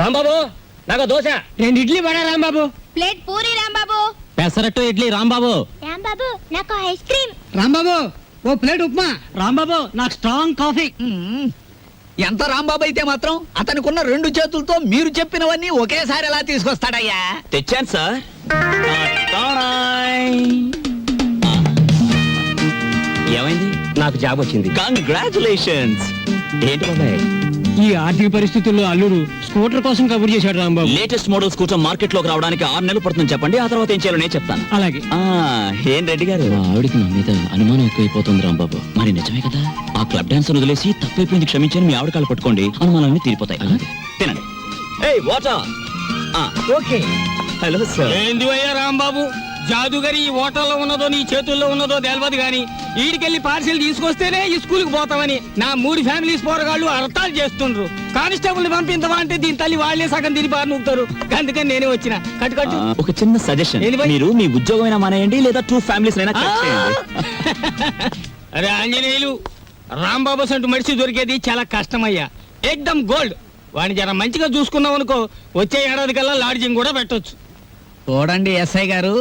రాంబాబు నాకు దోశ 2 ఇడ్లీ పడా రాంబాబు. ప్లేట్ పూరి రాంబాబు. పెసరట్టు ఇడ్లీ రాంబాబు. రాంబాబు నాకు ice cream. Rambabu ఓ plate upma. Rambabu నాకు స్ట్రాంగ్ కాఫీ. ఎంత రాంబాబు అయితే మాత్రం అతనికున్న 2 చేతులతో మీరు చెప్పినవన్నీ ఒకేసారి ఎలా తీసుకొస్తాడయ్యా? తెచ్చాను సార్. ఏమైంది? నాకు జాబ్ వచ్చింది. కంగ్రాచులేషన్స్. ఏంటి బాబాయ్? ఈ ఆర్థిక పరిస్థితుల్లో అల్లుడు స్కూటర్ కోసం కబుర్ చేశాడు Rambabu. Latest model scooter market లోకి రావడానికి 6 నెలలు పడుతుంది చెప్పండి, ఆ తర్వాత ఏం చేయాలో నేను చెప్తాను. అలాగే. ఏం రెడ్డి గారు, ఆవిడికి నా మీద అనుమానం ఎక్కువైపోతుంది రాంబాబు. మరి నిజమే కదా, ఆ క్లబ్ డాన్సర్ వదిలేసి తప్పైపోయింది క్షమించని మీ ఆవిడ కాళ్ళు పట్టుకోండి, అనుమానాన్ని తీరిపోతాయి. తినండి. వాటర్. ఓకే. Hello sir. ఏంది అయ్యా రాంబాబు, జాదుగరి ఈ హోటల్లో ఉన్నదో నీ చేతుల్లో ఉన్నదో తెలియదు గాని ఈడికెళ్ళి పార్సిల్ తీసుకొస్తేనే ఈ స్కూల్కి పోతామని నా 3 ఫ్యామిలీస్ పోరగాళ్ళు అర్థాలు చేస్తుండ్రు. కానిస్టేబుల్ పంపించవా అంటే దీని తల్లి వాళ్ళే సగం తిని బారి నూపుతారు. అందుకని నేనే వచ్చిన. కట్టు ఒక చిన్న సజెషన్, మీరు మీ ఉద్యోగమైనా మానేయండి లేదా 2 ఫ్యామిలీస్ అయినా కట్ చేయండి. అరే ఆంజనేయులు, రాంబాబు సంటూ మనిషి దొరికేది చాలా కష్టమయ్యా. ఎక్దమ్ గోల్డ్. వాడిని జర మంచిగా చూసుకున్నాం అనుకో, వచ్చే ఏడాది కల్లా లాడ్జింగ్ కూడా పెట్టొచ్చు. చూడండి ఎస్ఐ గారు,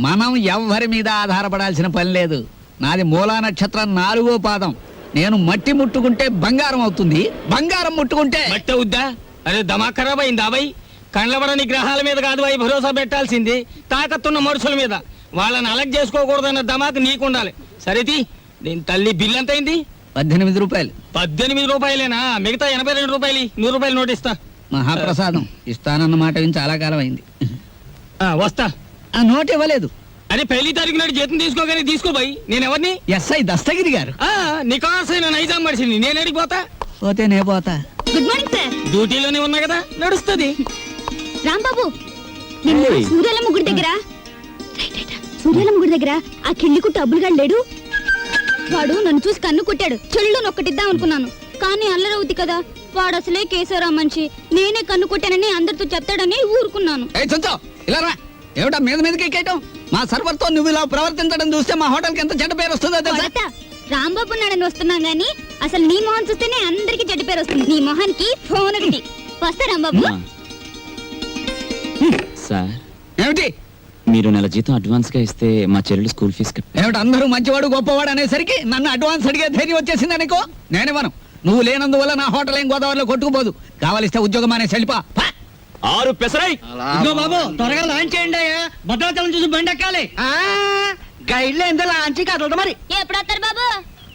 మనం ఎవ్వరి మీద ఆధారపడాల్సిన పని లేదు. నాది మూలా నక్షత్రం 4వ పాదం. నేను మట్టి ముట్టుకుంటే బంగారం అవుతుంది, బంగారం ముట్టుకుంటే మట్టి అవుద్దా? అరే దమా ఖరాబ్ అయిందా అబ్బాయి? కండ్లబడని గ్రహాల మీద కాదు అవి భరోసా పెట్టాల్సింది, తాకత్తున్న మనుషుల మీద. వాళ్ళని అలగ్ చేసుకోకూడదన్న దమాకు నీకుండాలి. సరేది, దీని తల్లి బిల్ ఎంత అయింది? 18 రూపాయలు. 18 రూపాయలేనా? మిగతా 82 రూపాయలు 100 రూపాయలు నోట్ ఇస్తా. మహాప్రసాదం. ఇస్తానన్న మాట విని చాలా కాలం అయింది. వస్తా. ఆ నోట్ ఇవ్వలేదు. అరే పెళ్లి తారీఖు నాడు జీతం తీసుకోగానే తీసుకోబాయి. నేను ఎవరిని? ఎస్ఐ దస్తగిరి గారు. నికాసైన నైజాం మనిషిని. నేను అడిగిపోతా. పోతే నే పోతా. Good morning sir. డ్యూటీలోనే ఉన్నా కదా, నడుస్తుంది. రాంబాబు, నిన్న సూర్యాలమ్మ గుడి దగ్గర ఆ కిళ్ళి కుట్టు అబ్బులుగాడు లేడు. వాడు నన్ను చూసి కన్ను కుట్టాడు. చెల్లు నొక్కటిద్దాం అనుకున్నాను, కానీ అల్లరవుద్ది కదా. వాడు అసలే కేశవరా మనిషి. నేనే కన్ను కొట్టానని అందరితో చెప్తాడని ఊరుకున్నాను. ఏమిటా మీద మీదకి ఎక్కేయటం? మా సర్వర్ తో నువ్వు ఇలా ప్రవర్తించడం చూస్తే మా హోటల్ కి ఎంత చెడ్డ పేరు వస్తుందో తెలుసా? రాంబాబు నాడని వస్తున్నాం గానీ అసలు నీ మొహం చూస్తేనే అందరికి చెడ్డ పేరు వస్తుంది. నీ మొహానికి ఫోన్ ఒకటి. వస్తా రాంబాబు. సార్, ఏమిటి? మీరు నెల జీతం అడ్వాన్స్ గా ఇస్తే మా చెల్లెలు స్కూల్ ఫీజు ఏమిటి? అందరూ మంచివాడు గొప్పవాడు అనేసరికి నన్ను అడ్వాన్స్ అడిగే ధైర్యం వచ్చేసింది అనుకో. నేనేమను, నువ్వు లేనందువల్ల నా హోటల్ ఏం గోదావరిలో కొట్టుకుపోదు. కావాలిస్తే ఉద్యోగం అనేసి వెళ్ళిపా. 6 పెసరై. బాబు త్వరగా లాంచ్ చేయండి. భద్రాచలం చూసి బండి ఎక్కాలి. గైడ్లో ఎంత లాంచ్ కదలదు మరి. ఎప్పుడు వస్తారు బాబు?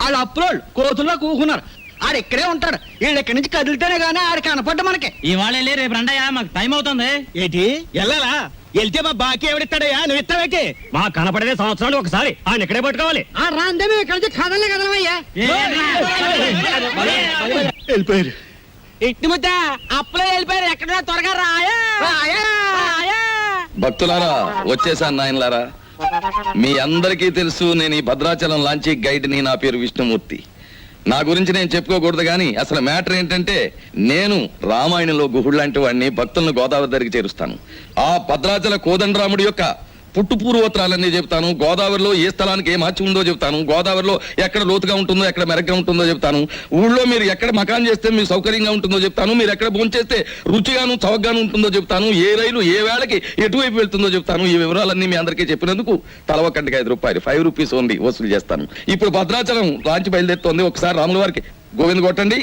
వాళ్ళు అప్రోల్ కోతుల్లో కూకున్నారు. ఆడు ఇక్కడే ఉంటాడు. వీళ్ళు ఇక్కడి నుంచి కదిలితేనే గానీ ఆడు కనపడ్డ మనకి. ఇవాళ రేపు రండయ్యా, మాకు టైం అవుతుంది. ఏంటి వెళ్ళాలా? వెళ్తే మా బాకీ ఎవడిస్తాడయ్యా? నువ్వు ఇస్తావేకి? మా కనపడేదే సంవత్సరాలు ఒకసారి. ఆయన ఇక్కడే పట్టుకోవాలి. రాందే ఇక్కడ నుంచి కదలే కదలమయ్యా. వెళ్ళిపోయారు. ఇట్టి ముద్ద అప్పులో వెళ్ళిపోయారు. ఎక్కడ త్వరగా రాయా. భక్తులారా, వచ్చేసాను నాయనలారా. మీ అందరికీ తెలుసు, నేను ఈ భద్రాచలం లాంచీ గైడ్ని. నా పేరు విష్ణుమూర్తి. నా గురించి నేను చెప్పుకోకూడదు కానీ అసలు మ్యాటర్ ఏంటంటే, నేను రామాయణంలో గుహుడు లాంటి వాడిని. భక్తులను గోదావరి దగ్గరికి చేరుస్తాను. ఆ భద్రాచల కోదండరాముడి యొక్క పుట్టు పూర్వోత్తరాలన్నీ చెప్తాను. గోదావరిలో ఏ స్థలానికి ఏ మార్చి ఉందో చెప్తాను. గోదావరిలో ఎక్కడ లోతుగా ఉంటుందో, ఎక్కడ మెరగ్గా ఉంటుందో చెప్తాను. ఊళ్ళో మీరు ఎక్కడ మకాన్ చేస్తే మీకు సౌకర్యంగా ఉంటుందో చెప్తాను. మీరు ఎక్కడ భోంచేస్తే రుచిగాను చవకగాను ఉంటుందో చెప్తాను. ఏ రైలు ఏ వేళకి ఎటువైపు వెళ్తుందో చెప్తాను. ఈ వివరాలన్నీ మీ అందరికీ చెప్పినందుకు తల ఒక్కటికి 5 రూపాయలు, 5 రూపీస్ ఓన్లీ వసూలు చేస్తాను. ఇప్పుడు భద్రాచలం లాంచి బయలుదేరుతోంది. ఒకసారి రాముల వారికి గోవింద కొట్టండి.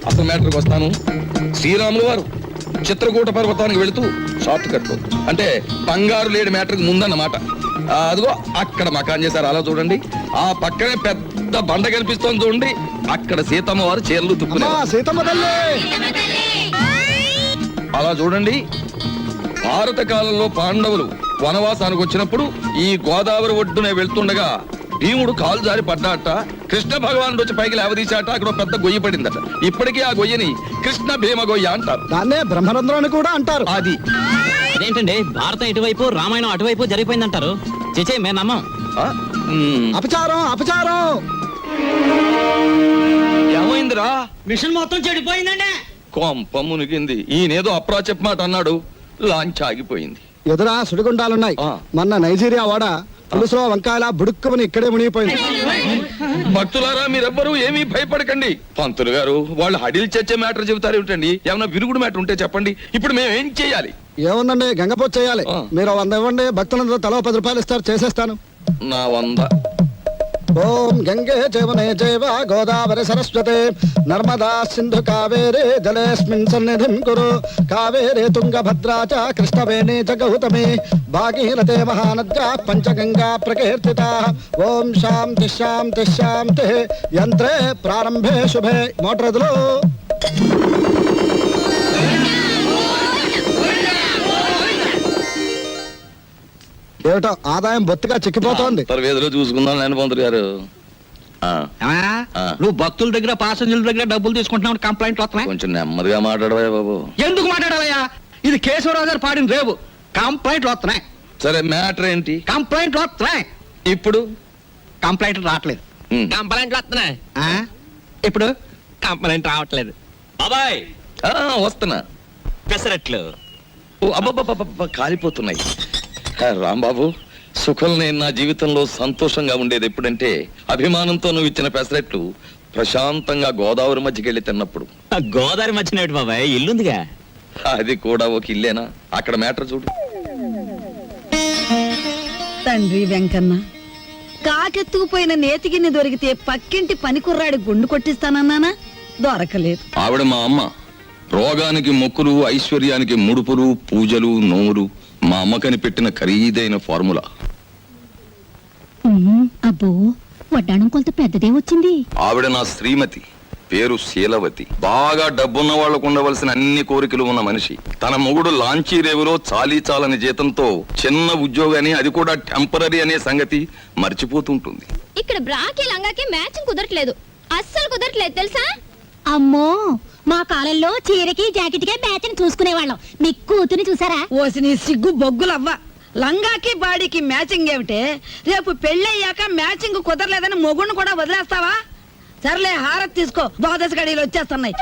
అసలు మ్యాటర్కి వస్తాను. శ్రీరాములు వారు చిత్రకూట పర్వతానికి వెళుతూ షార్ట్ కట్ అంటే బంగారు లేడి మ్యాటర్కి ముందన్నమాట. అదిగో అక్కడ మకాన్ చేశారు. అలా చూడండి. ఆ పక్కనే పెద్ద బండ కనిపిస్తోంది చూడండి. అక్కడ సీతమ్మ వారు చీరలు తుక్కున్నారు. అలా చూడండి. భారత కాలంలో పాండవులు వనవాసానికి వచ్చినప్పుడు ఈ గోదావరి ఒడ్డునే వెళ్తుండగా భీముడు కాలు జారి పడ్డాట. కృష్ణ భగవానుడు వచ్చి పైకి లేవదీశాట. అక్కడ పెద్ద గొయ్యి పడిందట. ఇప్పటికీ ఆ గొయ్యని కృష్ణ భీమ గొయ్య అంటారు. దాన్నే బ్రహ్మరంధ్రం అని కూడా అంటారు. అది అదేంటండి, భారతం ఇటువైపు రామాయణం అటువైపు జరిగిపోయిందంటారు. చేచే మేము నమ్మం. అపచారం అపచారం. ఏమైందిరా? మిషన్ మొత్తం చెడిపోయిందండి. కొంప మునిగింది. ఈయనేదో అప్రాచప్ మాట అన్నాడు. లాంచ్ ఆగిపోయింది. ఎదురా సుడిగుండాలున్నాయి. మొన్న నైజీరియా వాడ పులుసులో వంకాయల బుడుక్కుమని ఇక్కడే మునిగిపోయింది. భక్తులారా మీరెవ్వరూ ఏమీ భయపడకండి. పంతులు గారు వాళ్ళు హడిల్ చచ్చే మ్యాటర్ చెబుతారు ఏమిటండి? ఏమైనా విరుగుడు మ్యాటర్ ఉంటే చెప్పండి. ఇప్పుడు మేము ఏం చేయాలి? ఏముందండి, గంగపోతు చేయాలి. ఆ. మీరు 100 ఇవ్వండి, భక్తులందరూ తలో 10 రూపాయలు ఇస్తారు, చేసేస్తాను. నా 100. ఓం గంగే జవనే జైవ గోదావరి సరస్వతే నర్మదా సింధు కావేరే జలేస్మిన్ సన్నిధిం కురు కావేరే తుంగభద్రా చ కృష్ణవేణి చ గౌతమి భాగీరథే మహానద్యా పంచగంగా ప్రకీర్తితాః. ఓం శాంతి శాంతి శాంతి. యంత్రే ప్రారంభే శుభే. మోటార్ ఎదులు. ఏమిటో ఆదాయం బొత్తిగా చిక్కిపోతోంది. అంతర్వేదిలో చూసుకుందాం నేను పంతులు గారు. ఆ, ఆ. నువ్వు భక్తుల దగ్గర పాసెంజర్ల దగ్గర డబ్బులు తీసుకుంటున్నావు, కంప్లైంట్లు వస్తున్నాయి. కొంచెం నెమ్మదిగా మాట్లాడవా బాబు. ఎందుకు మాట్లాడాలయ్యా? ఇది కేశవరావు గారు పాడిన రేవు. కంప్లైంట్లు వస్తున్నాయి, సరే మ్యాటర్ ఏంటి కంప్లైంట్లు వస్తున్నాయి. ఇప్పుడు? కంప్లైంట్లు రావట్లేదు. కంప్లైంట్లు వస్తున్నాయి. ఆ? ఇప్పుడు కంప్లైంట్ రావట్లేదు. బాబాయ్ ఆ, వస్తున్నా. పెసరట్లు. ఓ, అబ్బబ్బబ్బబ్బ, కాలిపోతున్నాయి. రాంబాబు, సుఖం నేను నా జీవితంలో సంతోషంగా ఉండేది ఎప్పుడంటే అభిమానంతో నువ్వు ఇచ్చిన పెసరెట్లు ప్రశాంతంగా గోదావరి మధ్యకి వెళ్ళి తిన్నప్పుడు. ఆ గోదావరి మధ్యన ఏమిటి బాబాయ్, ఇల్లుందిగా. అది కూడా ఒక ఇల్లేనా? అక్కడ మ్యాటర్ చూడు. తండ్రి వెంకన్న, కాకెత్తుకుపోయిన నేతిగిన్నె దొరికితే పక్కింటి పనికుర్రాడి గుండు కొట్టిస్తానన్నానా? దొరకలేదు. ఆవిడ మా అమ్మ. రోగానికి మొక్కులు, ఐశ్వర్యానికి ముడుపులు, పూజలు, నోములు మా అమ్మకని పెట్టిన ఖరీదైన ఫార్ములా. అబ్బో, వడ్డాణం కొంత పెద్దదే వచ్చింది. ఆవిడ నా శ్రీమతి, పేరు శీలవతి. బాగా డబ్బున్న వాళ్లకు ఉండవలసిన అన్ని కోరికలు ఉన్న మనిషి. తన మొగుడు లాంచీ రేవులో చాలీ చాలని జీతంతో చిన్న ఉద్యోగాన్ని, అది కూడా టెంపరరీ అనే సంగతి మర్చిపోతుంటుంది. ఇక్కడ బ్రాకి లంగాకి మ్యాచింగ్ కుదరట్లేదు, అస్సలు కుదరట్లేదు తెలుసా? అమ్మో, మా కాలంలో చీరకి జాకెట్కే మ్యాచింగ్ చూసుకునేవాళ్ళం. మీ కూతుని చూసారా? ఓసి నీ సిగ్గు బొగ్గులవ్వ. లంగాకి బాడీకి మ్యాచింగ్ ఏమిటే? రేపు పెళ్ళయ్యాక మ్యాచింగ్ కుదరలేదని మొగుణ్ణి కూడా వదిలేస్తావా? సర్లే, హారతి తీసుకో, ద్వాదశ గడియలు వచ్చేస్తున్నాయి.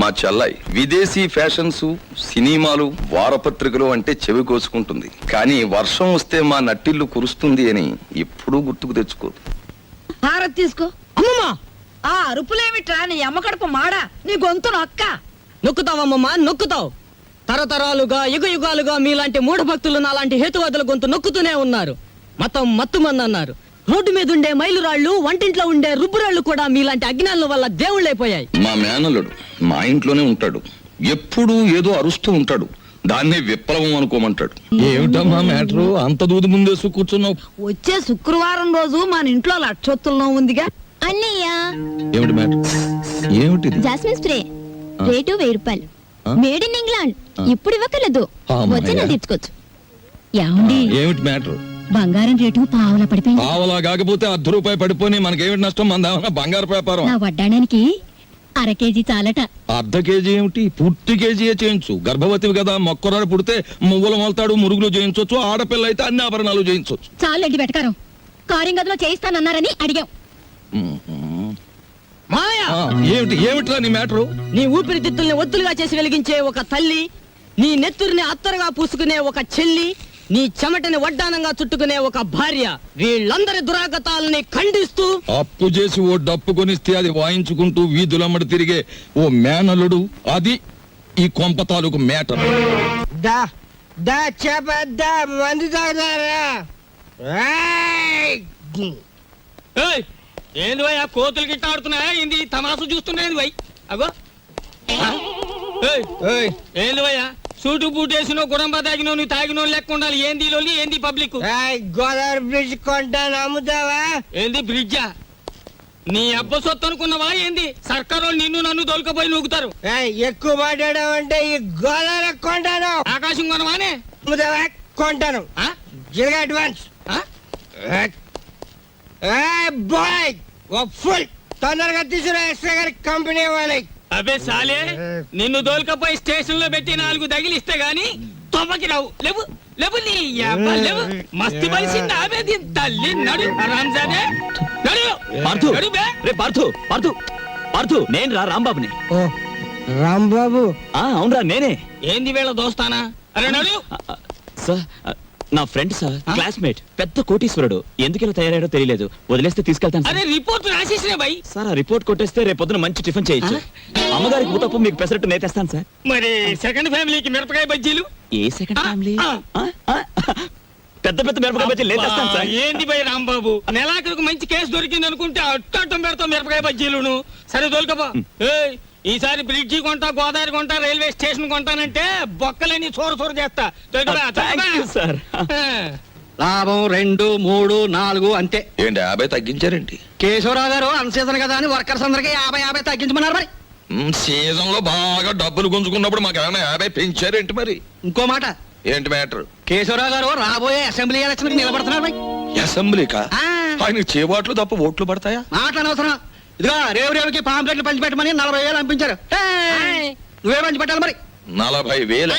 మా చెల్లాయి విదేశీ ఫ్యాషన్స్, సినిమాలు, వారపత్రికలు అంటే చెవి కోసుకుంటుంది. కానీ వర్షం వస్తే మా నట్టిల్లు కురుస్తుంది అని ఎప్పుడూ గుర్తుకు తెచ్చుకోదు. హారతి తీసుకో. అమ్మమ్మా, ఆ అరుపులేమిట్రా? నీ అమ్మ కడుపు మాడా, నీ గొంతు నొక్క. నొక్కుతావమ్మమ్మా, నొక్కుతావు. తరతరాలుగా యుగ యుగాలుగా మీలాంటి మూఢ భక్తులు నాలాంటి హేతువాదుల గొంతు నొక్కుతూనే ఉన్నారు. మతం మత్తుమంది అన్నారు. రోడ్డు మీద ఉండే మైలురాళ్లు, వంటింట్లో ఉండే రుబ్బురాళ్లు కూడా మీలాంటి అజ్ఞానుల వల్ల దేవుళ్ళైపోయాయి. మా మేనల్లుడు మా ఇంట్లోనే ఉంటాడు. ఎప్పుడూ ఏదో అరుస్తూ ఉంటాడు. దాన్నే విప్లవం అనుకోమంటాడు. ఏమిటమ్మా మ్యాటరు? అంత దూది ముందేసు కూర్చున్నావు. వచ్చే శుక్రవారం రోజు మన ఇంట్లో లక్షొత్తుల్లో ఉందిగా. అన్నయ్య, ఏమిటి మ్యాటర్? ఏమిటిది? జాస్మిన్ స్ప్రే రేటు 1000 రూపాయలు. Made in England. ఇప్పుడు ఇవ్వకలేదు, అమ్మయ్య. వచ్చి నేను తెచ్చుకోవచ్చు. ఏమండి, ఏమిటి మ్యాటర్? బంగారం రేటు పావులా పడిపోయింది. పావలా కాకపోతే ₹10 పడిపోయి మనకేమిటి నష్టం? మన బంగారు వ్యాపారం. నా వడ్డాణానికి 1/2 కేజీ చాలట. అర్ధ కేజీ ఏమిటి? పూర్తి కేజీయే చేయించు. గర్భవతివి కదా, మొక్కరాడు పుడితే మువ్వలు మొలతాడు, మురుగులు చేయించవచ్చు. ఆడపిల్ల అయితే అన్ని ఆభరణాలు చేయించవచ్చు. చాలండి వెటకారం. కారింగ్ గదిలో చేయిస్తానన్నారని అడిగాం. మాయా, ఏమిటి ఏమిట్రా నీ మ్యాటరు? నీ ఊపిరితిత్తుల్ని ఒత్తులుగా చేసి వెలిగించే ఒక తల్లి, నీ నెత్తురిని అత్తరుగా పూసుకునే ఒక చెల్లి, నీ చెమటని వడ్డానంగా చుట్టుకునే ఒక భార్య, వీళ్ళందరి దురాగతాలని ఖండిస్తూ అప్పు చేసి ఓ డప్పు కొనిస్తే అది వాయించుకుంటూ వీధులమ్మడి తిరిగే ఓ మేనలుడు, అది ఈ కొంప తాలూకు మ్యాటర్. మందు తాగుతారా? ఏంది భయ్, ఆ కోతులు గిట్ట ఆడుతున్నాయా? ఏంది తమాసు చూస్తున్నాయి భయ్? అగో ఏంది భయ్యా, సూటు బూట్ వేసినో గుడంబా తాగినో నువ్వు తాగినో లెక్క ఉండాలి. ఏంది లోని, ఏంది పబ్లిక్? గోదావరి బ్రిడ్జ్ కొంటాను, అమ్ముతావా? ఏంది బ్రిడ్జా? నీ అబ్బ సొత్తు అనుకున్నావా ఏంది? సర్కారు నిన్ను నన్ను దొలకపోయి నూగుతారు. ఎక్కువ మాట్లాడావంటే ఈ గోదావరి కొంటాను. ఆకాశం కొనవానే? అమ్ముతావా? కొంటాను. జిల్గా అడ్వాన్స్. బాయ్, ఫుల్ తొందరగా తీసుకురా ఎస్ఐ గారి కంపెనీ వాళ్ళకి. అబే సాలే, నిన్ను దోల్కపోయి స్టేషన్ లో పెట్టి 4 తగిలిస్తే గాని తొమ్మకి రావు. లేవు లేవు, నీ యబ్బ లేవు. మస్తు బలిసింది ఆమె దీని తల్లి. నడు రంజానే, నడు పార్థు, నడు బే. రే పార్థు, పార్థు, పార్థు, నేను రా రాంబాబుని. రాంబాబు, అవునరా నేనే. ఏంది వీళ్ళ దోస్తానా? అరే నడు. సార్, నా ఫ్రెండ్ సార్ క్లాస్మేట్ పెద్ద కోటీశ్వరుడు ఎందుకు ఇలా తయారయ్యాడో తెలియలేదు వదిలేస్తే తీసుకెళ్తాను అరే సార్. రిపోర్ట్ రాసేసిన భయ్. సార్ ఆ రిపోర్ట్ కొట్టేస్తే రేపు పొద్దున మంచి టిఫిన్ చేయొచ్చు. అమ్మగారికి ఊతప్పు మీకు పెసరట్టు నేతేస్తాను సార్. మరి సెకండ్ ఫ్యామిలీకి మిరపకాయ బజ్జీలు. ఏ సెకండ్ ఫ్యామిలీ? ఆ. పెద్ద పెద్ద మిరపకాయ బజ్జీలు నేతేస్తాను సార్. ఏంది భయ్ రాంబాబు, నెలాఖరికి మంచి కేసు దొరికింది అనుకుంటే అట్టం పెడతాం మిరపకాయ బజ్జీలును. సరే దొరకబా. ఏయ్ ఈసారి బ్రిడ్జి కొంటా, గోదావరి కొంటా, రైల్వే స్టేషన్ కొంటానంటే బొక్కలేని చోర చేస్తా. దొరకబా, థాంక్ యూ సార్. లాభం 2, 3, 4 అంతే. ఏంటి 50 తగ్గించారేంటి? కేశవరావు గారు అన్సీజన్ కదా అని వర్కర్స్ అందరికి 50 తగ్గించమన్నారు మరి. సీజన్ లో బాగా డబ్బులు గుంజుకున్నప్పుడు మాకు ఏమైనా 50 పెంచారేంటి మరి? ఇంకో మాట, ఏంటి మ్యాటర్? కేశవరావు గారు రాబోయే అసెంబ్లీ ఎలక్షన్ నిలబడుతున్నారు మరి. అసెంబ్లీకా? ఆ. ఆయనకి చేబాట్లు తప్ప ఓట్లు పడతాయా? మాట్లాడనవసరం. ఇదిగో రేవుకి పాంప్లెట్లు పంచిపెట్టమని 40,000 పంపించారు. నువ్వే పంచి పెట్టాలి మరి. 40,000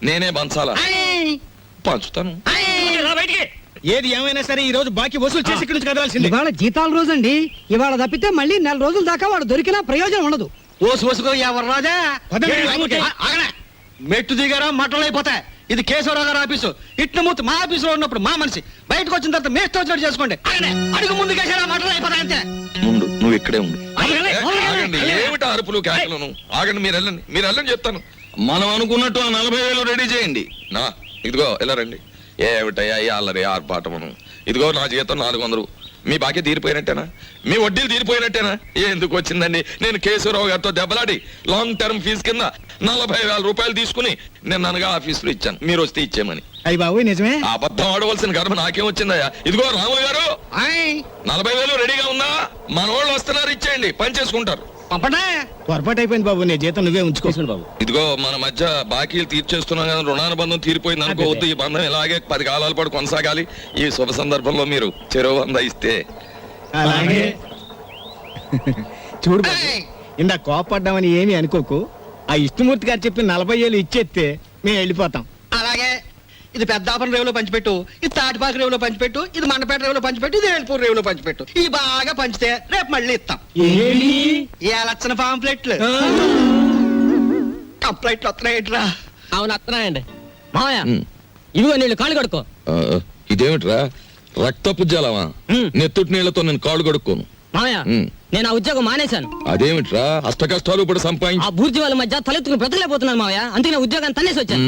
నేనే పంచాలా? పంచుతాను. ఏది ఏమైనా సరే ఈ రోజు బాకీ వసూలు చేసి ఇక్కడి నుంచి కదలాల్సింది. ఇవాళ జీతాల రోజు అండి. ఇవాళ తప్పితే మళ్ళీ 4 రోజుల దాకా వాడు దొరికినా ప్రయోజనం ఉండదు. ఓసుకో ఎవరు రాజా. ఆగనే. మెట్టు దిగారా మట్టలు అయిపోతాయి. ఇది కేశవరావు గారు ఆఫీసు. ఇట్ల మూర్తి మా ఆఫీసులో ఉన్నప్పుడు మా మనిషి, బయటకు వచ్చిన తర్వాత మేస్తో వచ్చినట్టు చేసుకోండి. ఆగనే. అడుగు ముందు కేసారా మట్టలు అయిపోతాయి అంతే. ముందు నువ్వు ఇక్కడే ఉండు. ఆగనే. ఆగండి, ఏమిటి అరుపులు కేకలను? ఆగండి, మీరు వెళ్ళండి చెప్తాను. మనం అనుకున్నట్టు ఆ 40,000 రెడీ చేయండి. నా ఇదిగో ఇలా రండి. ఏమిటయ్యా ఈ అల్లరి ఆర్పాటమును? ఇదిగో నా జీతం 400. మీ బాకీ తీరిపోయినట్టేనా? మీ వడ్డీలు తీరిపోయినట్టేనా? ఎందుకు వచ్చిందండి? నేను కేశవరావు గారితో దెబ్బలాడి లాంగ్ టర్మ్ ఫీజు కింద 40,000 రూపాయలు తీసుకుని నేను అనగా ఆఫీసులో ఇచ్చాను, మీరు వస్తే ఇచ్చేమని. అయ్యి బాబు నిజమే. అబద్ధం ఆడవలసిన గర్భ నాకేం వచ్చిందయ్యా? ఇదిగో రాములు గారు, 40,000 రెడీగా ఉందా? మన వాళ్ళు వస్తున్నారు, ఇచ్చేయండి, పని చేసుకుంటారు. పంపడా. పొరపాటు అయిపోయింది బాబు, నీ జీతం నువ్వే ఉంచుకోవాలి బాబు. ఇదిగో మన మధ్య బాకీలు తీర్చేస్తున్నాం కదా, రుణానుబంధం తీరిపోయింది అనుకోవద్దు. ఈ బంధం ఇలాగే 10 కాలాల పాటు కొనసాగాలి. ఈ శుభ సందర్భంలో మీరు చెరువు 100 ఇస్తే. అలాగే చూడు బాబు, ఇందా కోపడ్డామని ఏమీ అనుకోకు. ఆ ఇష్టమూర్తి గారు చెప్పి 40,000 ఇచ్చేస్తే మేము వెళ్ళిపోతాం. అలాగే. ఇది పెద్దాపురం రేవులో పంచిపెట్టు, ఇది తాటిపాక రేవులో పంచిపెట్టు, ఇది మండపేట రేవులో పంచిపెట్టు, ఇది ఏల్పూర్ రేవులో పంచిపెట్టు. ఇది బాగా పంచితే రేపు మళ్ళీ ఇస్తాం. ఈ లక్షణ పాంప్లెట్లు కంప్లైంట్లు వస్తున్నాయిట్రా. అవును వస్తున్నాయండి మామయ్య. ఇదిగో నీళ్ళు కాళ్ళు కడుక్కో. ఇదేమిట్రా రక్తపు జలమా? నెత్తుటి నీళ్లతో నేను కాళ్ళు కడుక్కోను మామయ్య. నేను ఆ ఉద్యోగం మానేశాను. అదేమిట్రా అష్ట కష్టాలు ఇప్పుడు సంపాదించి ఆ బూర్జీ వాళ్ళ మధ్య తలెత్తుకుని బ్రతలేకపోతున్నాను మామయ్య. అందుకే ఉద్యోగాన్ని తన్నేసి వచ్చాను.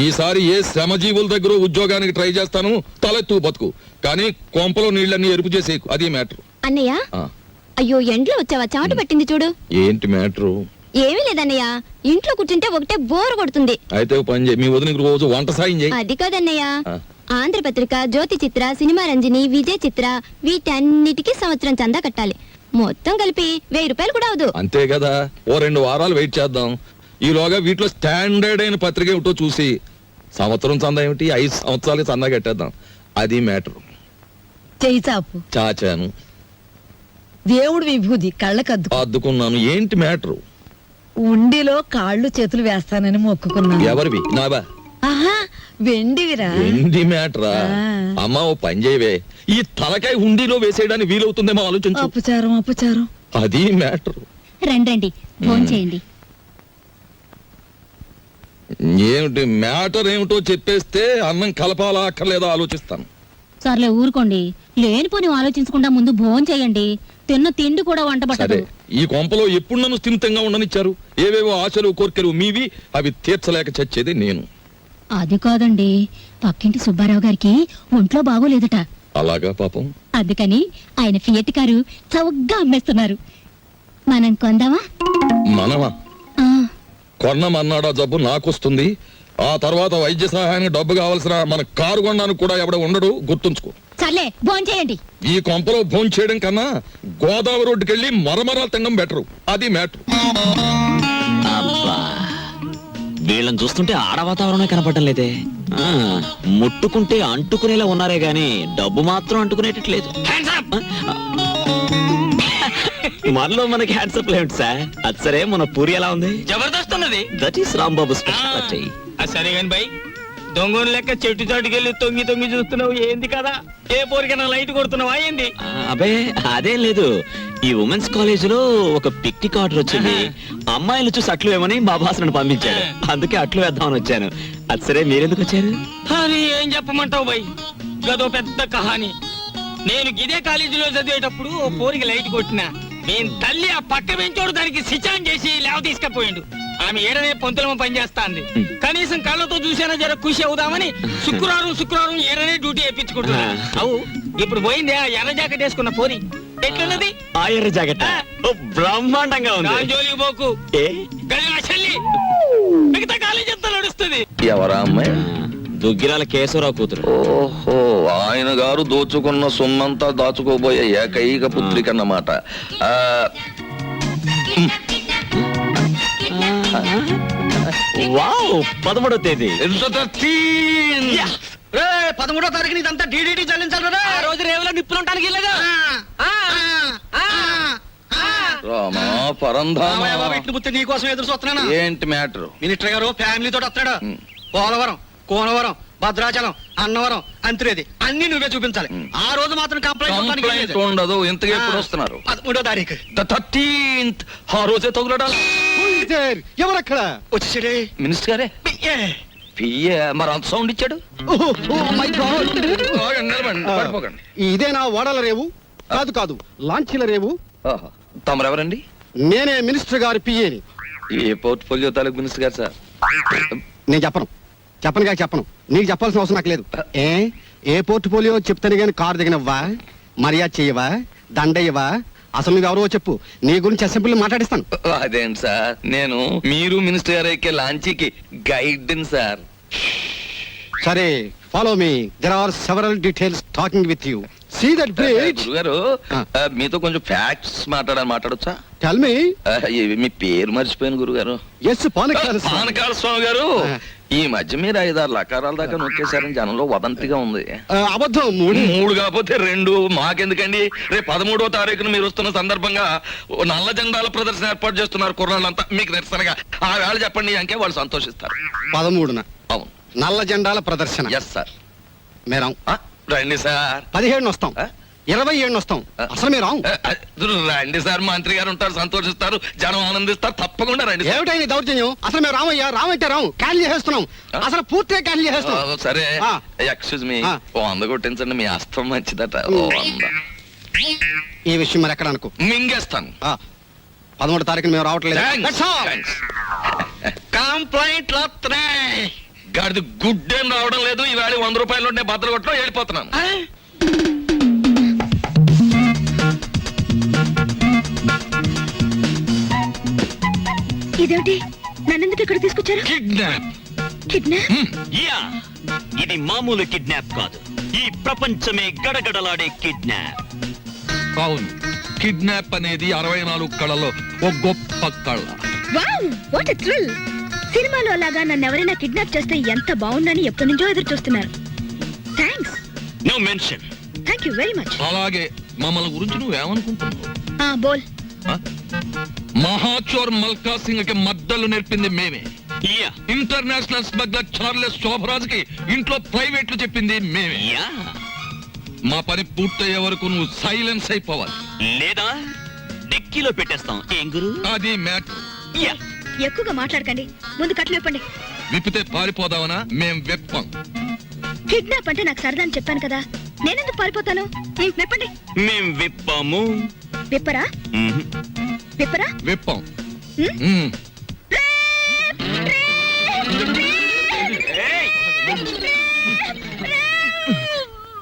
ఈసారి ఏ శ్రమజీవుల దగ్గర ఉద్యోగానికి ట్రై చేస్తాను, తలెత్తు బతుకు. కానీ కొంపలో నీళ్ళన్నీ ఎరుపు చేసేకు, అది మ్యాటర్. అన్నయ్య, అయ్యో ఎండ్లో వచ్చావా? చెమట పట్టింది చూడు. ఏంటి మ్యాటరు? ఏమీ లేదన్నయ్య, ఇంట్లో కూర్చుంటే ఒకటే బోర్ కొడుతుంది. అయితే ఓ పని చేయి, మీ వదినకి రోజు వంట సాయం చేయి. అది కాదన్నయ్య, ఆంధ్రపత్రిక, జ్యోతి చిత్ర, సినిమా రంజని, విజయ్ చిత్ర, వీటన్నిటికీ సంవత్సరం చందా కట్టాలి. మొత్తం కలిపి 1000 రూపాయలు కూడా అవదు. అంతే కదా, ఓ 2 వారాలు వెయిట్ చేద్దాం. ఈలోగా వీటిలో స్టాండర్డ్ అయిన పత్రిక ఏమిటో చూసి సంవత్సరం చందా ఏమిటి, 5 సంవత్సరాలకి చందా కట్టేద్దాం. అది మ్యాటర్. చెయ్యి చాపు. చాచాను, దేవుడు విభూది కళ్ళకద్దు అద్దుకున్నాను. ఏంటి మ్యాటరు? ఉండిలో కాళ్ళు చేతులు వేస్తానని మొక్కుకున్నాను. ఎవరివి? నావా? ఆహా, వెండివిరా. ఏంటి మ్యాటరా? అమ్మా ఓ పని చేయవే, ఈ తలకాయ హుండీలో వేసేయడానికి వీలవుతుందేమో ఆలోచించు. అపచారం. అది మ్యాటర్. రండి ఫోన్ చేయండి. ఏమిటి మ్యాటర్ ఏమిటో చెప్పేస్తే అన్నం కలపాలా అక్కర్లేదా ఆలోచిస్తాను. సర్లే ఊరుకోండి, లేనిపోని ఆలోచించకుండా ముందు భోజనం చేయండి. తిన్న తిండి కూడా వంట సరే, పట్టదు. ఈ కొంపలో ఎప్పుడు నన్ను స్థిమితంగా ఉండనిచ్చారు? ఏవేవో ఆశలు కోర్కెలు మీవి, అవి తీర్చలేక చచ్చేది నేను. అది కాదండి, పక్కింటి సుబ్బారావు గారికి ఒంట్లో బాగోలేదట. అలాగా పాపం. అందుకని ఆయన ఫియట్ కారు చౌకగా అమ్మేస్తున్నారు. మనం కొందామా? మనమా? ఆ, కొన్నమన్నాడా జబ్బు నాకొస్తుంది. ఆ తర్వాత వైద్య సహాయానికి డబ్బు కావాల్సిన మన కారు కొనడానికి కూడా ఎవడ ఉండడు, గుర్తుంచుకో. సర్లే భోజనం చేయండి. ఈ కొంపలో భోంచేయడం చేయడం కన్నా గోదావరి రోడ్డుకెళ్ళి మరమరాలు తినడం బెటరు. అది మ్యాటర్. అబ్బా, వీళ్ళని చూస్తుంటే ఆడ వాతావరణమే కనపడటం లేదే. ముట్టుకుంటే అంటుకునేలా ఉన్నారే గాని డబ్బు మాత్రం అంటుకునేటట్లేదు. మనలో మనకి హ్యాండ్సప్ లేమిటి సార్. అది సరే, మన పూరి ఎలా ఉంది? జబర్దస్త్ ఉన్నది. That is Rambabu speciality. సరే గాని బై, దొంగను లెక్క చెట్టు చాటుకెళ్ళి తొంగి తొంగి చూస్తున్నావు ఏంది కదా? ఏ పోరికైనా లైట్ కొడుతున్నావా ఏంది? అబే అదేం లేదు, ఈ ఉమెన్స్ కాలేజ్ లో ఒక పిక్నిక్ ఆర్డర్ వచ్చింది. అమ్మాయిలు చూసి అట్లు వేమని మా బాస్ నన్ను పంపించాడు, అందుకే అట్లు వేద్దామని వచ్చాను. అది సరే, మీరెందుకు వచ్చారు? అని ఏం చెప్పమంటావు బై? గదో పెద్ద కహాని. నేను ఇదే కాలేజీలో చదివేటప్పుడు ఓ పోరికి లైట్ కొట్టినా. నేను తల్లి ఆ పక్క పెంచోడు దానికి సిచాన్ చేసి లేవ తీసుకపోయిండు. ఆమె ఏడనే పొంతులమ పనిచేస్తాంది. కనీసం కళ్ళతో చూసేనా జర ఖుషి అవుదామని శుక్రవారం ఏడనే డ్యూటీ వేయించుకుంటున్నా. అవు ఇప్పుడు పోయింది ఆ ఎర్ర జాకెట్ వేసుకున్న పోరి. ఎట్లున్నది ఆ ఎర్ర జాకెట్? బ్రహ్మాండంగా ఉంది. జోలికి పోకు, ఏ గది నా చెల్లి. మిగతా కాలేజీ అంతా నడుస్తుంది. ఎవరా అమ్మాయి? దుగ్గిరాల కేశవరావు కూతురు. ఓహో, ఆయన గారు దోచుకున్న సొమ్మంతా దాచుకోబోయే ఏకైక పుత్రిక అన్నమాట. వావ్, 13వ తేదీ. 13వ తారీఖున ఇదంతా డీడీటీ చెల్లించాలి. ఆ రోజు రేవులో నిప్పులుంటానికి వెళ్ళగా రామా పరంధామా, వీటిని బుద్ధి నీకోసం ఎదురు చూస్తున్నాను. ఏంటి మ్యాటర్? మినిస్టర్ గారు ఫ్యామిలీతో వస్తాడు. పోలవరం, కోనవరం, భద్రాచలం, అన్నవరం, అంత్రేది అన్ని నువ్వే చూపించాలి. ఆ రోజు మాత్రం కంప్లైంట్ ఉండదు. ఇంతగా ఎప్పుడు వస్తున్నారు? 13వ తారీఖు. 13th. ఆ రోజే తగులడాలి. ఎవరక్కడ? వచ్చేసాడే మినిస్టర్ గారే. పియ్యే మరి అంత సౌండ్ ఇచ్చాడు. నిలబడండి, పడిపోకండి. ఇదేనా ఓడల రేవు? కాదు కాదు, లాంచీల రేవు. ఆహా. తమరెవరండి? నేనే మినిస్టర్ గారి పిఏని. ఏ పోర్ట్ఫోలియో తాలూకు మినిస్టర్ గారు సార్? నేను చెప్పను చెప్పను. నీకు చెప్పాల్సిన అవసరం నాకు లేదు. ఏ పోర్ట్ఫోలియో చెప్తాను గానీ కారు దిగనివ్వా, మర్యాద చెయ్యవా, దండయ్యవా? అసలు నువ్వు ఎవరో చెప్పు, నీ గురించి అసెంబ్లీ మాట్లాడిస్తాను. అదేంటి సార్, నేను మీరు మినిస్టర్ గారు ఎక్కే లాంచీకి గైడ్ సార్. సరే, follow me. There are several details talking with you. See that bridge. గురుగారు, మీతో కొంచెం ఫ్యాక్ట్స్ మాట్లాడొచ్చా? Tell me. మీ పేరు మర్చిపోయాను గురుగారు. ఎస్, పానకాల స్వామి గారు. ఈ మధ్య మీరు 5-6 లకారాల దాకా నొక్కేశారని జనంలో వదంతిగా ఉంది. అబద్ధం. 3 కాకపోతే 2. మాకెందుకండి? రేపు 13వ తారీఖున మీరు వస్తున్న సందర్భంగా నల్ల జెండాల ప్రదర్శన ఏర్పాటు చేస్తున్నారు కుర్రాళ్ళంతా. మీకు నిరసనగా ఆ వేళ చెప్పండి అంకే వాళ్ళు సంతోషిస్తారు. 13న అవును, నల్ల జెండాల ప్రదర్శన. Yes sir. మేరాం. రండి సార్. 17 వస్తాం, 27 వస్తాం. అసలు మేరాం. రండి సార్, మంత్రి గారు ఉంటారు, సంతోషిస్తారు, జనం ఆనందిస్తారు. తప్పకుండా రండి. ఏమిటైంది దౌర్జన్యం? అసలు మేము రామయ్యా, రామంటే రాము, క్యాన్సిల్ చేస్తున్నాం. అసలు పూర్తిగా క్యాన్సిల్ చేస్తున్నాం. సరే, ఎక్స్క్యూజ్ మీ. 100 కొట్టించండి, మీ అస్తం మంచిదట. 100. ఈ విషయం మరి ఎక్కడ అనుకో, మింగేస్తాను. 13వ తారీఖున మేము రావట్లేదు. కంప్లైంట్ గాడిది గుడ్డేం రావడం లేదు. ఈవేళ 100 రూపాయలు ఉంటే బద్దలు కొట్టడం వెళ్ళిపోతున్నాను. ఇదేంటి? నన్నెందుకు ఇక్కడ తీసుకొచ్చారు? కిడ్నాప్. కిడ్నాప్? యా, ఇది మామూలు కిడ్నాప్ కాదు, ఈ ప్రపంచమే గడగడలాడే కిడ్నాప్. అవును, కిడ్నాప్ అనేది 64 కళలో ఒక గొప్ప కళ. Wow, what a thrill! సినిమాలో లాగా నన్ను ఎవరైనా కిడ్నాప్ చేస్తే ఎంత బాగుందని ఎప్పటి నుంచో ఎదురు చూస్తున్నారు. Thanks. No mention. Thank you very much. అలాగే మమ్మల్ని గురించి నువ్వేమనుకుంటున్నావు? బోల్. మహాచోర్ మల్కా సింగ్ కి మద్దలు నేర్పింది మేమే. Yeah, international smuggler Charles Shobharaj కి ఇంట్లో ప్రైవేట్లు చెప్పింది మేమే. యా, మా పని పూర్తయ్యే వరకు నువ్వు సైలెన్స్ అయిపోవాలి, లేదా డెక్కీలో పెట్టేస్తాం. ఏం గురు? అది మ్యాటర్. యా, ఎక్కువగా మాట్లాడకండి, ముందు కట్లు విప్పండి. విప్పితే పారిపోదావనా? మేం వెప్పం. కిడ్నాప్ అంటే నాకు సరదా అని చెప్పాను కదా, నేనెందుకు పారిపోతాను? విప్పండి. మేం విప్పాము. విప్పరా? విప్పరా? వెప్పం.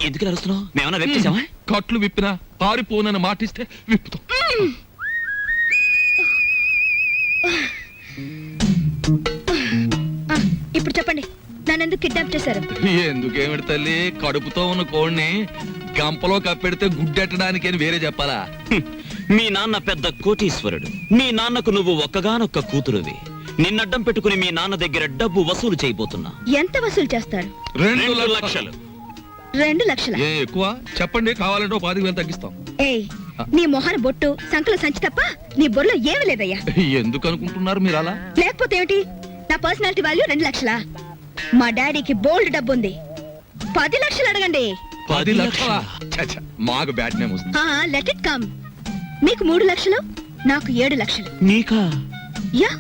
ఎందుకు అరుస్తున్నావు? మేమన్నా వెప్పేసామా? కట్లు విప్పినా పారిపోనని మాటిస్తే విప్పుతాం. ఇప్పుడు చెప్పండి, నన్నెందుకు కిడ్నాప్ చేశారు? ఎందుకేమిటి తల్లి, కడుపుతో ఉన్న కోడిని గంపలో కప్పెడితే గుడ్డెట్టడానికి అని వేరే చెప్పాలా? మీ నాన్న పెద్ద కోటీశ్వరుడు. మీ నాన్నకు నువ్వు ఒక్కగానొక్క కూతురువి. నిన్నడ్డం పెట్టుకుని మీ నాన్న దగ్గర డబ్బు వసూలు చేయబోతున్నా. ఎంత వసూలు చేస్తారు? 2 లక్షలు. 2 లక్షల? ఏ ఎక్కువ చెప్పండి, కావాలంటే 10,000 తగ్గిస్తాం. ఏయ్, నీ మొహన బొట్టు, సంకల సంచి తప్ప నీ బొర్రలో ఏమీ లేదయ్యా. ఎందుకు అనుకుంటున్నారు మీరు అలా? లేకపోతే ఏమిటి? నా పర్సనాలిటీ వాల్యూ 2 లక్షలా? మా డాడీకి బోల్డ్ డబ్బు ఉంది, 10 లక్షలు అడగండి. 10 లక్షల మాకు బ్యాట్ నేమ్ వస్తుంది. Let it come. మీకు 3 లక్షలు, నాకు 7 లక్షలు. నీకా? యా.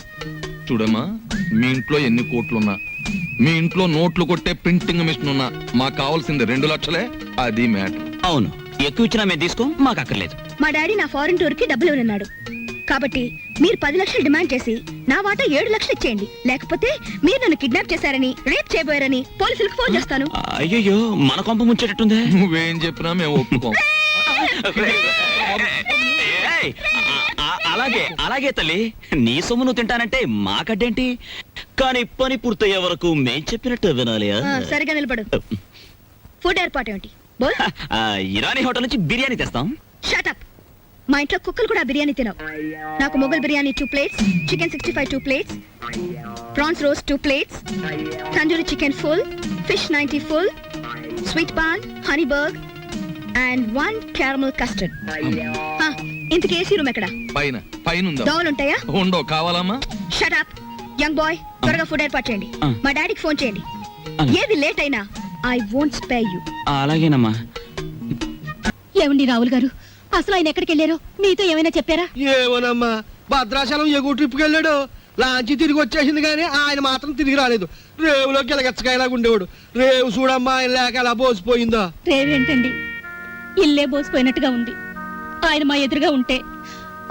చూడమ్మా, మీ ఇంట్లో ఎన్ని కోట్లున్నా, మీ ఇంట్లో నోట్లు కొట్టే ప్రింటింగ్ మిషన్ ఉన్నా, మాకు కావాల్సింది 2 లక్షలే. అది మ్యాటర్. అవును, ఎక్కువ ఇచ్చినా మేము తీసుకో, మాకు అక్కర్లేదు. మా డాడీ నా ఫారెన్ టూర్ కి డబ్బులు ఇవ్వనున్నాడు, కాబట్టి మీరు 10 లక్షలు డిమాండ్ చేసి నా వాటా 7 లక్షలు ఇచ్చేయండి. లేకపోతే మీరు నన్ను కిడ్నాప్ చేశారని, రేప్ చేయబోయారని పోలీసులకు ఫోన్ చేస్తాను. అయ్యో, మన కొంప ముంచేటట్టుందే. నువ్వేం చెప్పినా మేము ఒప్పుకోం. ఏయ్, అలాగే అలాగే తల్లి, నీ సొమ్ము నువ్వు తింటానంటే మాకడ్డేంటి? కానీ పని పూర్తయ్యే వరకు మేం చెప్పినట్టు వినాలి. సరిగా నిలబడు. ఫుడ్ ఏర్పాటు ఏమిటి? బోల్. ఇరానీ హోటల్ నుంచి బిర్యానీ తెస్తాం. Shut up. మా ఇంట్లో కుక్కలు కూడా బిర్యానీ తినవు. నాకు Mughal biryani 2 plates, chicken 65 2 plates, prawns roast 2 plates, tandoori chicken full, fish 90 full, sweet paan, honey బర్గ్ అండ్ 1 క్యారమల్ కస్టర్డ్. ఇంతకీ ఏసీ రూమ్ ఎక్కడ? పైన ఉందా? దోవలు ఉంటాయా? ఉండో. కావాలమ్మా? షట్ అప్ యంగ్ బాయ్, త్వరగా ఫుడ్ ఏర్పాటు చేయండి. మా డాడీకి ఫోన్ చేయండి. ఏది లేట్ అయినా ఐ వోంట్ స్పేర్ యు. అలాగేనమ్మా. ఏమండి రావుల్ గారు, అసలు ఆయన ఎక్కడికి వెళ్ళారో మీతో ఏమైనా చెప్పారా? ఏమోనమ్మా, భద్రాచలం ఎగువ ట్రిప్కి వెళ్ళాడు. లాంచి తిరిగి వచ్చేసింది కానీ ఆయన మాత్రం తిరిగి రాలేదు. రేవులోకి ఎలగచ్చకాయలాగా ఉండేవాడు. రేవు చూడమ్మా, ఆయన లేక ఎలా బోసిపోయిందో. రేవేంటండి, ఇల్లే బోసిపోయినట్టుగా ఉంది. ఆయన మా ఎదురుగా ఉంటే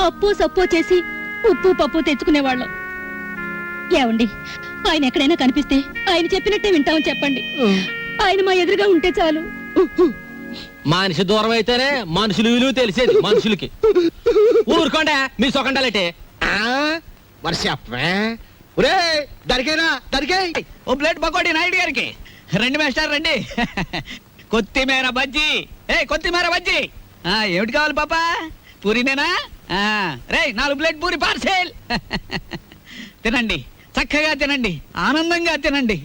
అప్పు సప్పు చేసి ఉప్పు పప్పు తెచ్చుకునేవాళ్ళం. ఏమండి, ఆయన ఎక్కడైనా కనిపిస్తే ఆయన చెప్పినట్టే వింటామని చెప్పండి. ఆయన మా ఎదురుగా ఉంటే చాలు. మనిషి దూరం అయితేనే మనుషులు విలువ తెలిసేది మనుషులకి. ఊరుకోండా మీ సొకండాలంటే. మరి చెప్పే. ఒరే దరికైనా దరికై. ఓ ప్లేట్ పకోడీ నాయుడు గారికి. రండి మాస్టర్ రండి. కొత్తిమీర బజ్జీ. కొత్తిమీర బజ్జీ. ఏమిటి కావాలి పాపా? పూరినేనా? రే 4 ప్లేట్ పూరి పార్సెల్. తినండి, చక్కగా తినండి, ఆనందంగా తినండి.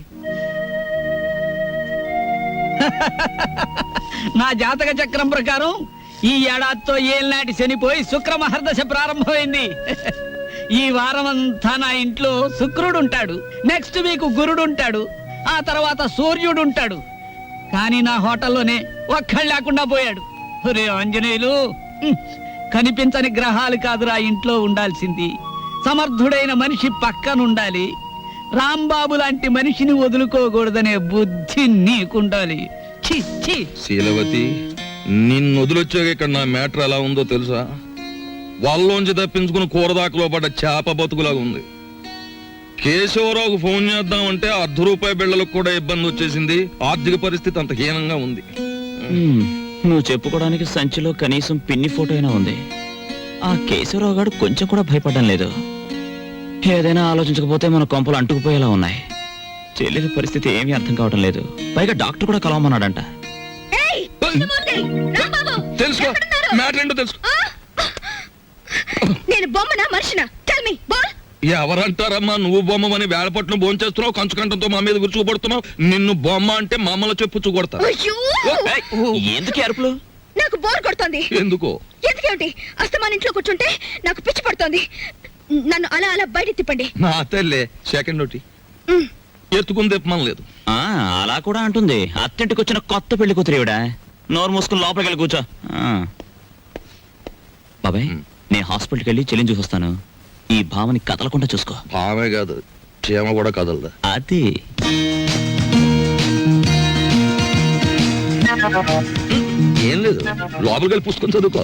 నా జాతక చక్రం ప్రకారం ఈ ఏడాదితో ఏళ్ళనాటి శనిపోయి శుక్ర మహర్దశ ప్రారంభమైంది. ఈ వారం అంతా నా ఇంట్లో శుక్రుడు ఉంటాడు, నెక్స్ట్ వీక్ గురుడు ఉంటాడు, ఆ తర్వాత సూర్యుడు ఉంటాడు. కానీ నా హోటల్లోనే ఒక్కళ్ళు లేకుండా పోయాడు. ఒరే ఆంజనేయులు, కనిపించని గ్రహాలు కాదురా ఇంట్లో ఉండాల్సింది. సమర్థుడైన మనిషి పక్కనుండాలి. రాంబాబు లాంటి మనిషిని వదులుకోకూడదనే బుద్ధి నీకుండాలి. శీలవతి, నిన్ను వదిలొచ్చాక ఇక్కడ నా మ్యాటర్ ఎలా ఉందో తెలుసా? వాళ్ళలోంచి తప్పించుకుని కూరదాకలో పడ్డ చేప బతుకులాగా ఉంది. కేశవరావుకు ఫోన్ చేద్దామంటే ₹1/2 బిళ్ళలకు కూడా ఇబ్బంది వచ్చేసింది. ఆర్థిక పరిస్థితి అంత హీనంగా ఉంది. నువ్వు చెప్పుకోవడానికి సంచిలో కనీసం పిన్ని ఫోటో అయినా ఉంది. ఆ కేశవరావు గారు కొంచెం కూడా భయపడడం లేదు. ఏదైనా ఆలోచించకపోతే మన కొంపలు అంటుకుపోయేలా ఉన్నాయి. చెల్లెలి పరిస్థితి ఏమీ అర్థం కావడం లేదు. పైగా డాక్టర్ కూడా కలవమన్నాడంట. తెలుసుకో, మ్యాటర్ ఏంటో తెలుసుకో. నేను బొమ్మనా మనిషినా? Tell me. బోల్. ఎవరంటారమ్మా నువ్వు బొమ్మని? వేళపట్నం భోంచేస్తున్నావు, కంచుకంఠంతో మా మీద విరుచుకుపడుతున్నావు. నిన్ను బొమ్మ అంటే మమ్మల్ని చెప్పు కొడతా. ఎందుకు అరుపులు? నాకు బోర్ కొడుతోంది. ఎందుకో? ఎందుకేమిటి? అస్తమాన్ ఇంట్లో కూర్చుంటే నాకు పిచ్చి పడుతోంది. నన్ను అలా అలా బయట తిప్పండి. నా తల్లే సెకండ్ ఒకటి ఎత్తుకుని తిప్పమని లేదు. అలా కూడా అంటుంది. అత్తింటికి వచ్చిన కొత్త పెళ్లి కూతురేవిడా. నోరు మూసుకుని లోపలికి వెళ్ళి కూర్చో. బాబాయ్, నేను హాస్పిటల్కి వెళ్ళి చెల్లిని చూసొస్తాను. ఈ భావని కదలకుండా చూసుకో. భావే కాదు, క్షేమ కూడా కదలదా. అది ఏం లేదు, లోపలికి వెళ్ళి పుస్తకం చదువుకో.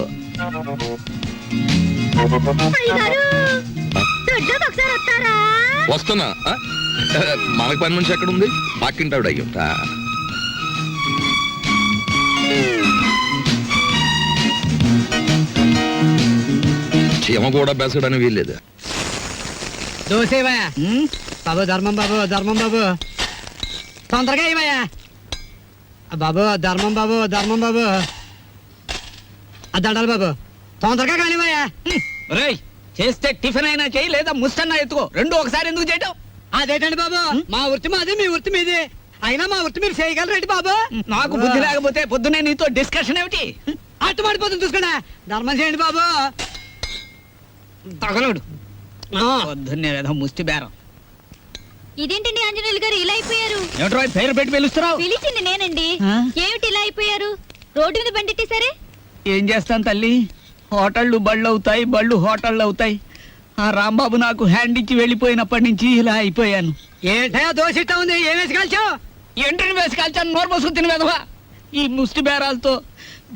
వస్తున్నా. మనకు పని మనిషి ఎక్కడ ఉంది? పక్కింటావిడ అయ్యుంటా. చీమ కూడా బెసడని వీల్లేదు. దోసేవయ్యా బాబు, ధర్మం బాబు, ధర్మం బాబు, తొందరగా ఇవయ్యా బాబు, ధర్మం బాబు, ధర్మం బాబు, దండాలి బాబు, తొందరగా కానివయ్యా. రేయ్, చేస్తే టిఫిన్ అయినా చేయి, లేదా ముస్తన్నా ఎత్తుకో. రెండు ఒకసారి ఎందుకు చేయటం? అదేటండి బాబు, మా వృత్తి మాది, మీ వృత్తి మీది. అయినా మా వృత్తి మీరు చేయగలరేంటి బాబు? నాకు బుద్ధి లేకపోతే పొద్దునే నీతో డిస్కషన్ ఏమిటి? అట్టు పడిపోతుంది చూసుకోండి. ధర్మం చేయండి బాబు. తగలడు పొద్దున్నే ఏదో ముష్టి బేరం. ఇదేంటండి ఆంజనేయులు గారు ఇలా అయిపోయారు? ఏమిట్రా పేరు పెట్టి పిలుస్తున్నావు? పిలిచింది నేనండి. ఆ? ఏమిటి ఇలా అయిపోయారు? రోడ్డు మీద బండిట్టేసరే. ఏం చేస్తాను తల్లి, హోటళ్ళు బళ్ళు అవుతాయి, బళ్ళు హోటళ్ళు అవుతాయి. ఆ రాంబాబు నాకు హ్యాండ్ ఇచ్చి వెళ్ళిపోయినప్పటి నుంచి ఇలా అయిపోయాను. ఏంటయ్యా దోశ ఇట్టా ఉంది, ఏం వేసి కాల్చావు? ఎంట్రీని వేసి కాల్చాను, నోరు మోసుకు తిని వెధవా. ఈ ముష్టి బేరాలతో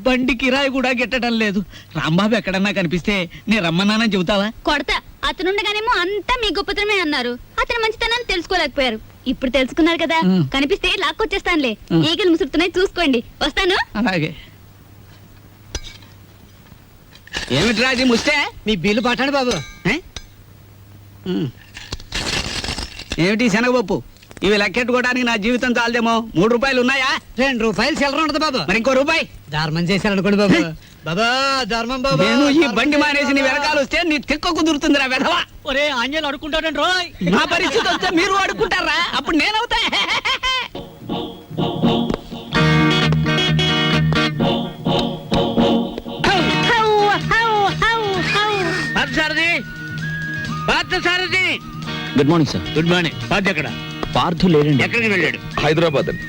బండి కిరాయి కూడా గిట్టడం లేదు. రాంబాబు ఎక్కడన్నా కనిపిస్తే నేను రమ్మన్నానని చెబుతావా? కొడతా. అతనుండగానేమో అంతా మీ గొప్పతనమే అన్నారు. అతని మంచితనాన్ని తెలుసుకోలేకపోయారు. ఇప్పుడు తెలుసుకున్నారు కదా, కనిపిస్తే లాక్కొచ్చేస్తానులే. ఈగలు ముసురుతున్నాయి, చూసుకోండి. వస్తాను. అలాగే. ఏమిట్రా అది ముస్తే? మీ బిల్లు పట్టండి బాబు. ఏమిటి శనగపప్పు? ఇవి లెక్కెట్టుకోవడానికి నా జీవితం చాలదేమో. 3 రూపాయలు ఉన్నాయా? 2 రూపాయలు చిల్లర ఉండదు బాబు. మరి ఇంకో రూపాయి ధర్మం చేశారు అనుకోండి బాబు. బాబా ధర్మం బాబు. నేను ఈ బండి మానేసి నీ వెనకాల వస్తే నీ తిక్క కుదురుతుందిరా వెధవా. ఒరే ఆంజనేయులు అడుకుంటాడండి రోయ్. నా పరిస్థితి వస్తే మీరు అడుక్కుంటారా? అప్పుడు నేనవుతా. Good morning sir. Good morning. Party ఎక్కడ? పార్థు లేడండి. ఎక్కడికి వెళ్ళాడు? హైదరాబాద్ అండి.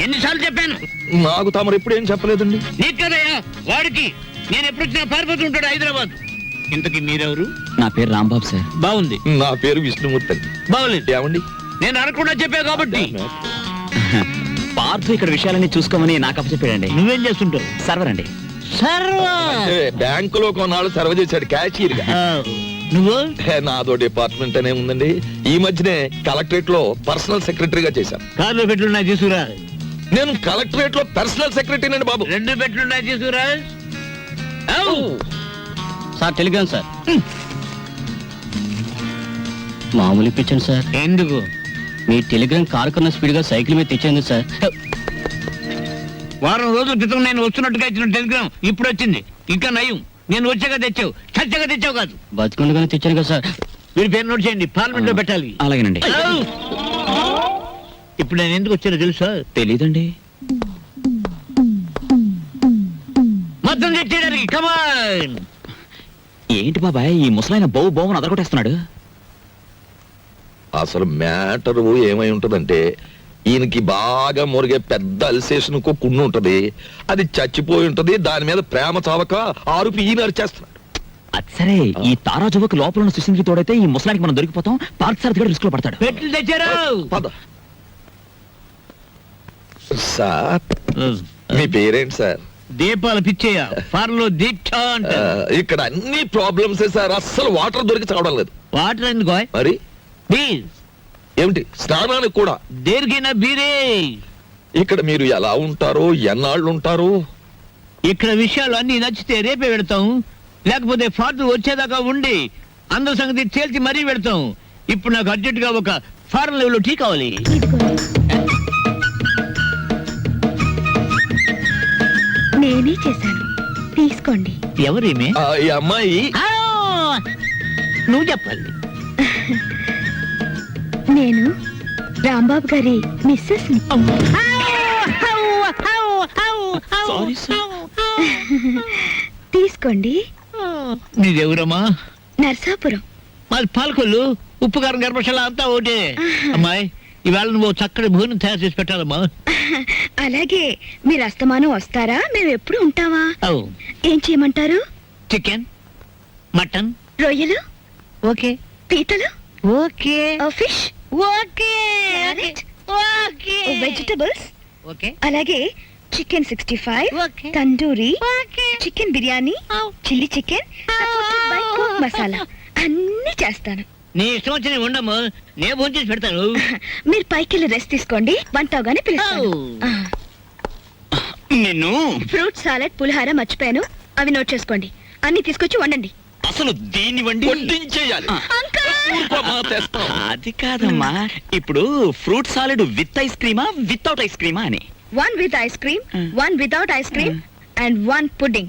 ఎన్నిసార్లు చెప్పాను? నాకు తమరు ఎప్పుడు ఏం చెప్పలేదండి. నీకు కదయ్యా వాడికి. నేను ఎప్పుడు వచ్చినా పారిపోతూ ఉంటాడు హైదరాబాద్. ఇంతకీ మీరెవరు? నా పేరు రాంబాబు సార్. బాగుంది. నా పేరు విష్ణుమూర్తి అండి. బాగులేదు. ఏమండి? నేను అనకుండా చెప్పా కాబట్టి. పార్థు ఇక్కడ విషయాలన్నీ చూసుకోమని నాకు అప్పచెప్పాడండి. నువ్వేం చేస్తుంటావు? సర్వర్ అండి. అంటే బ్యాంకులో కొన్నాళ్ళు సర్వ్ చేశాడు క్యాషియర్ గా. నువ్వు? నాదో డిపార్ట్మెంట్ అనే ఉందండి. ఈ మధ్యనే కలెక్టరేట్ లో పర్సనల్ సెక్రటరీగా చేశాను. కార్లో పెట్లున్నా తీసుకురా. నేను కలెక్టరేట్ లో పర్సనల్ సెక్రటరీ అండి బాబు. 2 పెట్లున్నా తీసుకురా. Sir Telegram sir. మామూలు ఇప్పించండి సార్. ఎందుకు? మీ టెలిగ్రామ్ కారు కన్నా స్పీడ్ గా సైకిల్ మీద తెచ్చేందుకు సార్. వారం రోజుల క్రితం నేను వస్తున్నట్టుగా ఇచ్చిన టెలిగ్రామ్ ఇప్పుడు వచ్చింది. ఇంకా నయం, నేను వచ్చాక తెచ్చావు, చచ్చాక తెచ్చావు కాదు. బతికుండగానే తెచ్చాను కదా సార్. మీరు పేరు నోట్ చేయండి, పార్లమెంట్ లో పెట్టాలి. అలాగేనండి. ఇప్పుడు నేను ఎందుకు వచ్చానో తెలుసా? తెలీదండి. మొత్తం తెచ్చేయడానికి. కమాన్. ఏంటి బాబాయ్ ఈ ముసలాయన బౌ బౌని అదరగొట్టేస్తున్నాడు? అసలు మ్యాటర్ ఏమై ఉంటదంటే, ఈయనకి బాగా మురిగే పెద్ద అల్సేషన్ కున్ను ఉంటది. అది చచ్చిపోయి ఉంటది. దాని మీద ప్రేమ చావక ఆరుపి ఈయన అరిచేస్తున్నాడు. అది సరే, ఈ తారా జువకు లోపల ఉన్న సుశీల్కి తోడైతే ఈ ముసలానికి మనం దొరికిపోతాం. పార్క్ సార్ కూడా రిస్క్ లో పడతాడు. పెట్లు తెచ్చారు. పద. సార్ మీ పేరేంటి సార్? దీపాలు పిచ్చేయ. ఫార్లో దీక్ష అంట. ఇక్కడ అన్ని ప్రాబ్లమ్స్ సార్. అస్సలు వాటర్ దొరికి చావడం లేదు. వాటర్ ఎందుకో? మరి ప్లీజ్. ఏమిటి స్నానానికి కూడా? దేనికైనా బీరే. ఇక్కడ మీరు ఎలా ఉంటారో, ఎన్నాళ్ళు ఉంటారు? ఇక్కడ విషయాలు అన్ని నచ్చితే రేపే పెడతాం, లేకపోతే ఫాదర్ వచ్చేదాకా ఉండి అందరి సంగతి తేల్చి మరీ పెడతాం. ఇప్పుడు నాకు అర్జెంట్ గా ఒక ఫారెన్ లెవెల్ టీ కావాలి. నేనే చేశాను, తీసుకోండి. ఎవరేమే? ఈ అమ్మాయి నువ్వు చెప్పాలి. నేను రాంబాబు గారి మిస్సెస్ ని. Sorry sir. తీసుకోండి. నీదెవరమ్మా? నర్సాపురం. మాది పాలకొల్లు. ఉప్పు కారం గర్భశాల అంతా ఒకటే. అమ్మాయి ఇవాళ నువ్వు చక్కటి భోజనం తయారు చేసి పెట్టాలమ్మా. అలాగే. మీరు అస్తమానం వస్తారా? మేము ఎప్పుడు ఉంటావా? అవు. ఏం చేయమంటారు? చికెన్, మటన్, రొయ్యలు, ఓకే. పీతలు, okay. Fish, okay. Okay. Vegetables, okay. అలాగే chicken 65, okay. Tandoori, okay. Chicken biryani, chilli chicken, supported by cook masala అన్ని చేస్తాను. నీ ఇష్టం వచ్చి ఉండము, నేను భోజనం చేసి పెడతాను. మీరు పైకి వెళ్ళి రెస్ట్ తీసుకోండి, వంట అవగానే పిలుస్తాను. నిన్ను ఫ్రూట్ సాలెడ్, పులిహార మర్చిపోయాను, అవి నోట్ చేసుకోండి. అన్ని తీసుకొచ్చి వండండి. అసలు దీన్ని వండి వడ్డించేయాలి. అది కాదమ్మా. ఇప్పుడు ఫ్రూట్ సాలెడ్ విత్ ఐస్ క్రీమా వితౌట్ ఐస్ క్రీమా అని? 1 with ice cream, 1 without ice cream, and 1 pudding.